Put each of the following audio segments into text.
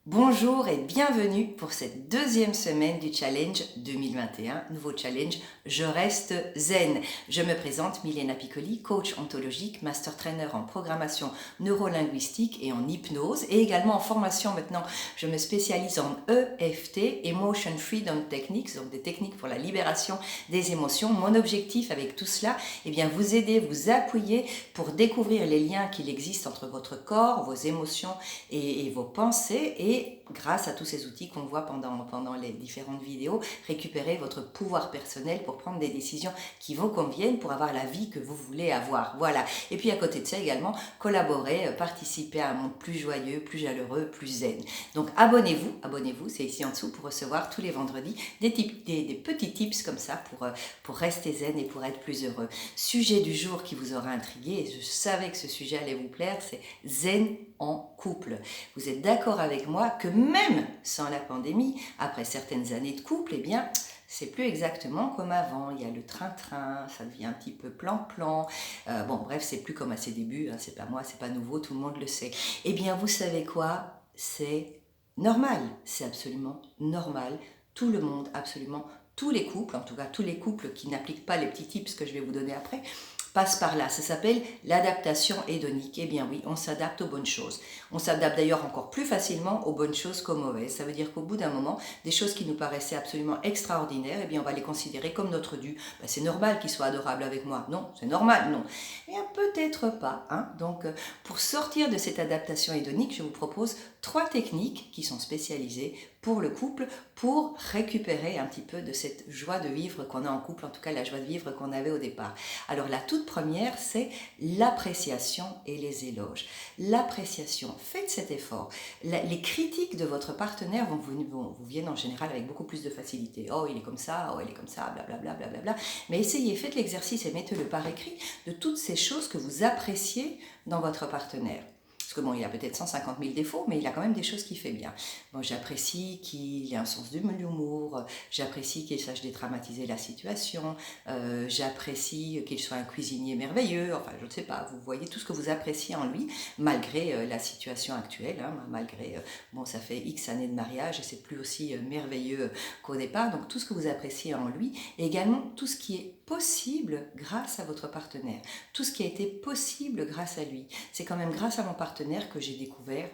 Bonjour et bienvenue pour cette deuxième semaine du challenge 2021, nouveau challenge Je reste zen. Je me présente Milena Piccoli, coach ontologique, master trainer en programmation neurolinguistique et en hypnose et également en formation maintenant. Je me spécialise en EFT, Emotion Freedom Techniques, donc des techniques pour la libération des émotions. Mon objectif avec tout cela, vous aider, vous appuyer pour découvrir les liens qu'il existe entre votre corps, vos émotions et vos pensées et grâce à tous ces outils qu'on voit pendant les différentes vidéos, récupérer votre pouvoir personnel pour prendre des décisions qui vous conviennent, pour avoir la vie que vous voulez avoir. Voilà. Et puis à côté de ça également, collaborer, participer à un monde plus joyeux, plus chaleureux, plus zen. Donc abonnez-vous, c'est ici en dessous pour recevoir tous les vendredis des petits tips comme ça pour rester zen et pour être plus heureux. Sujet du jour qui vous aura intrigué, et je savais que ce sujet allait vous plaire, c'est zen en couple. Vous êtes d'accord avec moi que même sans la pandémie, après certaines années de couple, c'est plus exactement comme avant. Il y a le train-train, ça devient un petit peu plan-plan. Bref, c'est plus comme à ses débuts, hein, c'est pas moi, c'est pas nouveau, tout le monde le sait. Vous savez quoi? C'est normal, c'est absolument normal. Tout le monde, absolument tous les couples, en tout cas tous les couples qui n'appliquent pas les petits tips que je vais vous donner après, passe par là. Ça s'appelle l'adaptation hédonique. Eh bien oui, on s'adapte aux bonnes choses. On s'adapte d'ailleurs encore plus facilement aux bonnes choses qu'aux mauvaises. Ça veut dire qu'au bout d'un moment, des choses qui nous paraissaient absolument extraordinaires, on va les considérer comme notre dû. C'est normal qu'il soit adorable avec moi. Non, c'est normal, non. Peut-être pas. Hein. Donc, pour sortir de cette adaptation hédonique, je vous propose 3 techniques qui sont spécialisées pour le couple, pour récupérer un petit peu de cette joie de vivre qu'on a en couple, en tout cas la joie de vivre qu'on avait au départ. Alors la toute première, c'est l'appréciation et les éloges. L'appréciation, faites cet effort. Les critiques de votre partenaire vous viennent en général avec beaucoup plus de facilité. Oh, il est comme ça, oh, elle est comme ça, blablabla, blablabla. Mais essayez, faites l'exercice et mettez-le par écrit de toutes ces choses que vous appréciez dans votre partenaire. Parce que il a peut-être 150 000 défauts, mais il a quand même des choses qu'il fait bien. J'apprécie qu'il ait un sens de l'humour, j'apprécie qu'il sache dédramatiser la situation, j'apprécie qu'il soit un cuisinier merveilleux, enfin je ne sais pas, vous voyez tout ce que vous appréciez en lui, malgré la situation actuelle, hein, malgré, ça fait X années de mariage et c'est plus aussi merveilleux qu'au départ, donc tout ce que vous appréciez en lui, et également tout ce qui est possible grâce à votre partenaire, tout ce qui a été possible grâce à lui. C'est quand même grâce à mon partenaire que j'ai découvert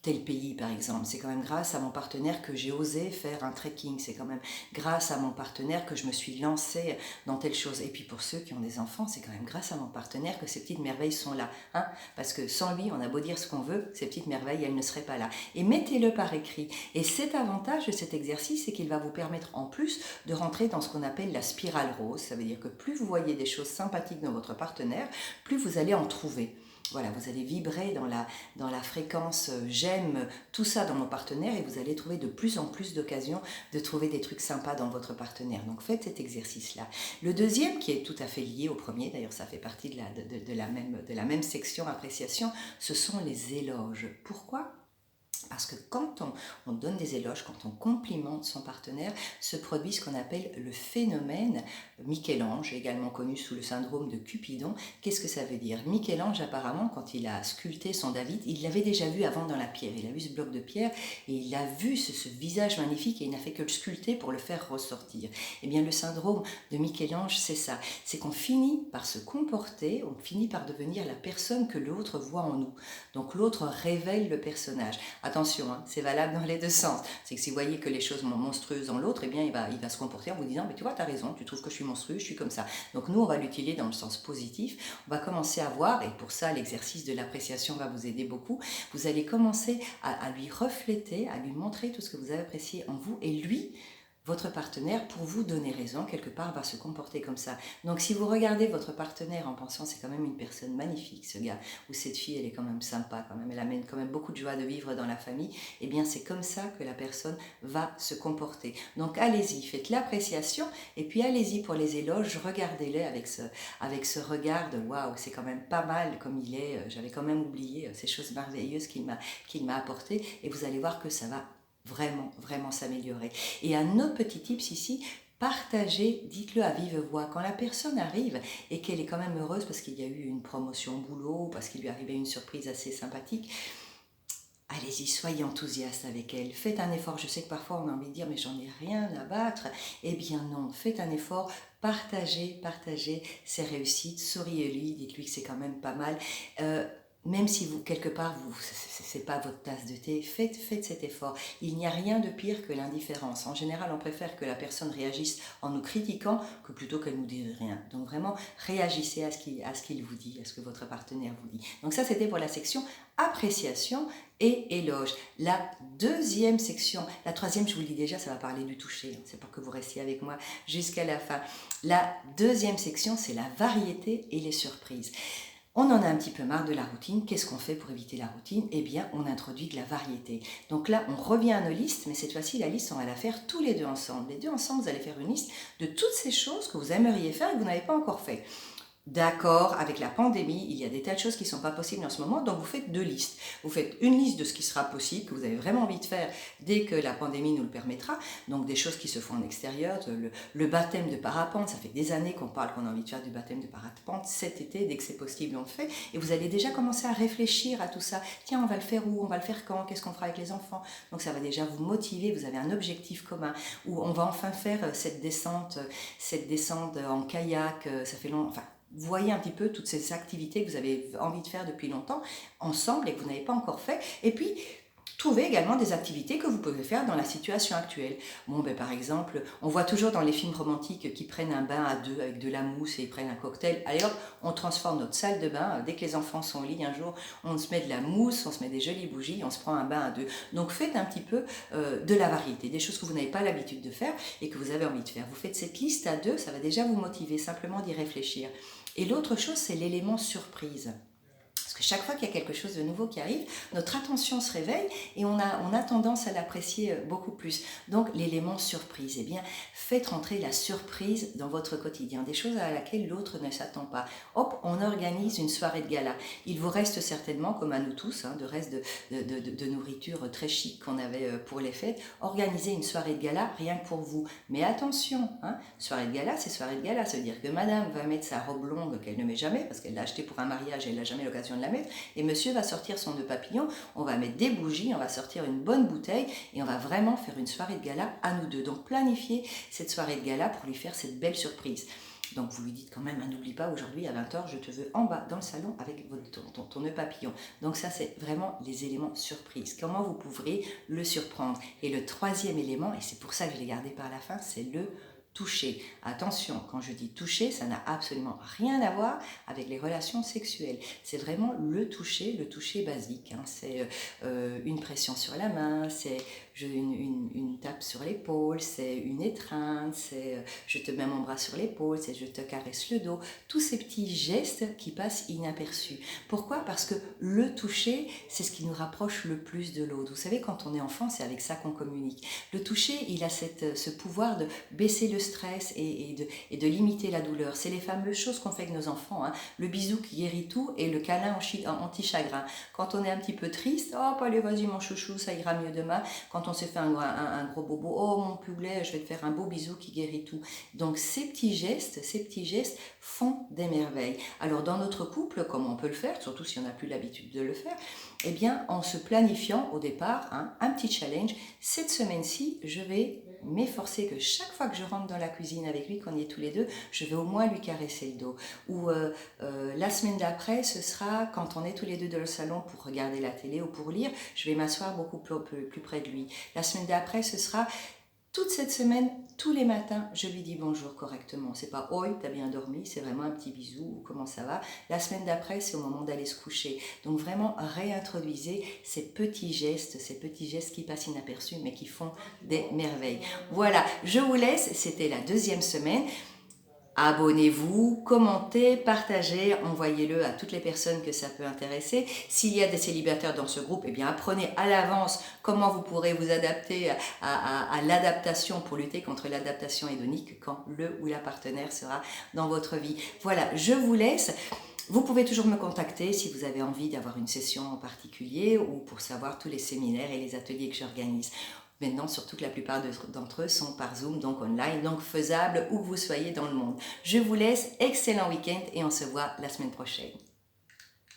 tel pays par exemple, c'est quand même grâce à mon partenaire que j'ai osé faire un trekking, c'est quand même grâce à mon partenaire que je me suis lancée dans telle chose. Et puis pour ceux qui ont des enfants, c'est quand même grâce à mon partenaire que ces petites merveilles sont là, hein, parce que sans lui, on a beau dire ce qu'on veut, ces petites merveilles, elles ne seraient pas là. Et mettez-le par écrit. Et cet avantage de cet exercice, c'est qu'il va vous permettre en plus de rentrer dans ce qu'on appelle la spirale rose. Ça veut dire que plus vous voyez des choses sympathiques dans votre partenaire, plus vous allez en trouver. Voilà, vous allez vibrer dans la fréquence j'aime tout ça dans mon partenaire et vous allez trouver de plus en plus d'occasions de trouver des trucs sympas dans votre partenaire. Donc faites cet exercice-là. Le deuxième, qui est tout à fait lié au premier, d'ailleurs ça fait partie de la même section appréciation, ce sont les éloges. Pourquoi ? Parce que quand on donne des éloges, quand on complimente son partenaire, se produit ce qu'on appelle le phénomène Michel-Ange, également connu sous le syndrome de Cupidon. Qu'est-ce que ça veut dire? Michel-Ange, apparemment, quand il a sculpté son David, il l'avait déjà vu avant dans la pierre. Il a vu ce bloc de pierre et il a vu ce visage magnifique et il n'a fait que le sculpter pour le faire ressortir. Le syndrome de Michel-Ange, c'est ça. C'est qu'on finit par se comporter, on finit par devenir la personne que l'autre voit en nous. Donc l'autre révèle le personnage. Attention, hein, c'est valable dans les deux sens. C'est que si vous voyez que les choses sont monstrueuses dans l'autre, il va se comporter en vous disant « mais tu vois, tu as raison, tu trouves que je suis monstrueux, je suis comme ça ». Donc nous, on va l'utiliser dans le sens positif. On va commencer à voir, et pour ça, l'exercice de l'appréciation va vous aider beaucoup. Vous allez commencer à lui refléter, à lui montrer tout ce que vous avez apprécié en vous, et lui, votre partenaire, pour vous donner raison, quelque part, va se comporter comme ça. Donc, si vous regardez votre partenaire en pensant c'est quand même une personne magnifique, ce gars, ou cette fille, elle est quand même sympa, quand même, elle amène quand même beaucoup de joie de vivre dans la famille, c'est comme ça que la personne va se comporter. Donc, allez-y, faites l'appréciation, et puis allez-y pour les éloges, regardez-les avec ce regard de waouh, c'est quand même pas mal comme il est, j'avais quand même oublié ces choses merveilleuses qu'il m'a apportées, et vous allez voir que ça va vraiment s'améliorer. Et un autre petit tips ici, partagez, dites-le à vive voix. Quand la personne arrive et qu'elle est quand même heureuse parce qu'il y a eu une promotion au boulot, parce qu'il lui est arrivé une surprise assez sympathique, allez-y, soyez enthousiaste avec elle. Faites un effort. Je sais que parfois on a envie de dire mais j'en ai rien à battre. Eh bien non, faites un effort. Partagez ses réussites. Souriez-lui, dites-lui que c'est quand même pas mal. Même si vous, quelque part, c'est pas votre tasse de thé, faites cet effort. Il n'y a rien de pire que l'indifférence. En général, on préfère que la personne réagisse en nous critiquant que plutôt qu'elle nous dise rien. Donc vraiment, réagissez à ce qu'il vous dit, à ce que votre partenaire vous dit. Donc ça, c'était pour la section appréciation et éloge. La deuxième section, la troisième, je vous le dis déjà, ça va parler du toucher. C'est pour que vous restiez avec moi jusqu'à la fin. La deuxième section, c'est la variété et les surprises. On en a un petit peu marre de la routine. Qu'est-ce qu'on fait pour éviter la routine? Eh bien, on introduit de la variété. Donc là, on revient à nos listes, mais cette fois-ci, la liste, on va la faire tous les deux ensemble. Les deux ensemble, vous allez faire une liste de toutes ces choses que vous aimeriez faire et que vous n'avez pas encore fait. D'accord, avec la pandémie, il y a des tas de choses qui ne sont pas possibles en ce moment, donc vous faites deux listes. Vous faites une liste de ce qui sera possible, que vous avez vraiment envie de faire dès que la pandémie nous le permettra, donc des choses qui se font en extérieur, le baptême de parapente, ça fait des années qu'on parle qu'on a envie de faire du baptême de parapente, cet été, dès que c'est possible, on le fait, et vous allez déjà commencer à réfléchir à tout ça. Tiens, on va le faire où? On va le faire quand? Qu'est-ce qu'on fera avec les enfants? Donc ça va déjà vous motiver, vous avez un objectif commun, où on va enfin faire cette descente en kayak, ça fait longtemps, enfin, vous voyez un petit peu toutes ces activités que vous avez envie de faire depuis longtemps ensemble et que vous n'avez pas encore fait. Et puis, trouvez également des activités que vous pouvez faire dans la situation actuelle. Bon, ben, par exemple, on voit toujours dans les films romantiques qui prennent un bain à deux avec de la mousse et ils prennent un cocktail. Allez hop, on transforme notre salle de bain. Dès que les enfants sont au lit, un jour, on se met de la mousse, on se met des jolies bougies, on se prend un bain à deux. Donc faites un petit peu de la variété, des choses que vous n'avez pas l'habitude de faire et que vous avez envie de faire. Vous faites cette liste à deux, ça va déjà vous motiver simplement d'y réfléchir. Et l'autre chose, c'est l'élément surprise. Parce que chaque fois qu'il y a quelque chose de nouveau qui arrive, notre attention se réveille et on a tendance à l'apprécier beaucoup plus. Donc l'élément surprise, eh bien, faites rentrer la surprise dans votre quotidien, des choses à laquelle l'autre ne s'attend pas. Hop, on organise une soirée de gala. Il vous reste certainement, comme à nous tous, de reste de nourriture très chic qu'on avait pour les fêtes, organisez une soirée de gala rien que pour vous. Mais attention, soirée de gala, c'est soirée de gala, ça veut dire que madame va mettre sa robe longue qu'elle ne met jamais, parce qu'elle l'a achetée pour un mariage et elle n'a jamais l'occasion de la mettre, et monsieur va sortir son nœud papillon, on va mettre des bougies, on va sortir une bonne bouteille et on va vraiment faire une soirée de gala à nous deux. Donc planifiez cette soirée de gala pour lui faire cette belle surprise. Donc vous lui dites quand même, n'oublie pas, aujourd'hui à 20h, je te veux en bas dans le salon avec ton nœud papillon. Donc ça, c'est vraiment les éléments surprises. Comment vous pourrez le surprendre? Et le troisième élément, et c'est pour ça que je l'ai gardé par la fin, c'est le toucher. Attention, quand je dis toucher, ça n'a absolument rien à voir avec les relations sexuelles. C'est vraiment le toucher basique. C'est une pression sur la main, c'est une tape sur l'épaule, c'est une étreinte, c'est je te mets mon bras sur l'épaule, c'est je te caresse le dos. Tous ces petits gestes qui passent inaperçus. Pourquoi? Parce que le toucher, c'est ce qui nous rapproche le plus de l'autre. Vous savez, quand on est enfant, c'est avec ça qu'on communique. Le toucher, il a ce pouvoir de baisser le stress et de limiter la douleur. C'est les fameuses choses qu'on fait avec nos enfants. Le bisou qui guérit tout et le câlin anti-chagrin. Quand on est un petit peu triste, hop, allez, vas-y mon chouchou, ça ira mieux demain. Quand on s'est fait un gros bobo, oh mon poulet, je vais te faire un beau bisou qui guérit tout. Donc ces petits gestes font des merveilles. Alors dans notre couple, comment on peut le faire, surtout si on n'a plus l'habitude de le faire, eh bien en se planifiant au départ un petit challenge. Cette semaine-ci, je vais m'efforcer que chaque fois que je rentre dans la cuisine avec lui, qu'on y est tous les deux, je vais au moins lui caresser le dos. Ou la semaine d'après, ce sera quand on est tous les deux dans le salon pour regarder la télé ou pour lire, je vais m'asseoir beaucoup plus près de lui. La semaine d'après, ce sera toute cette semaine, tous les matins, je lui dis bonjour correctement. C'est pas « Oi, t'as bien dormi ?» c'est vraiment un petit bisou, « Comment ça va ?» La semaine d'après, c'est au moment d'aller se coucher. Donc vraiment, réintroduisez ces petits gestes qui passent inaperçus, mais qui font des merveilles. Voilà, je vous laisse, c'était la deuxième semaine. Abonnez-vous, commentez, partagez, envoyez-le à toutes les personnes que ça peut intéresser. S'il y a des célibataires dans ce groupe, eh bien apprenez à l'avance comment vous pourrez vous adapter à l'adaptation pour lutter contre l'adaptation hédonique quand le ou la partenaire sera dans votre vie. Voilà, je vous laisse. Vous pouvez toujours me contacter si vous avez envie d'avoir une session en particulier ou pour savoir tous les séminaires et les ateliers que j'organise. Maintenant, surtout que la plupart d'entre eux sont par Zoom, donc online, donc faisables où que vous soyez dans le monde. Je vous laisse, excellent week-end et on se voit la semaine prochaine.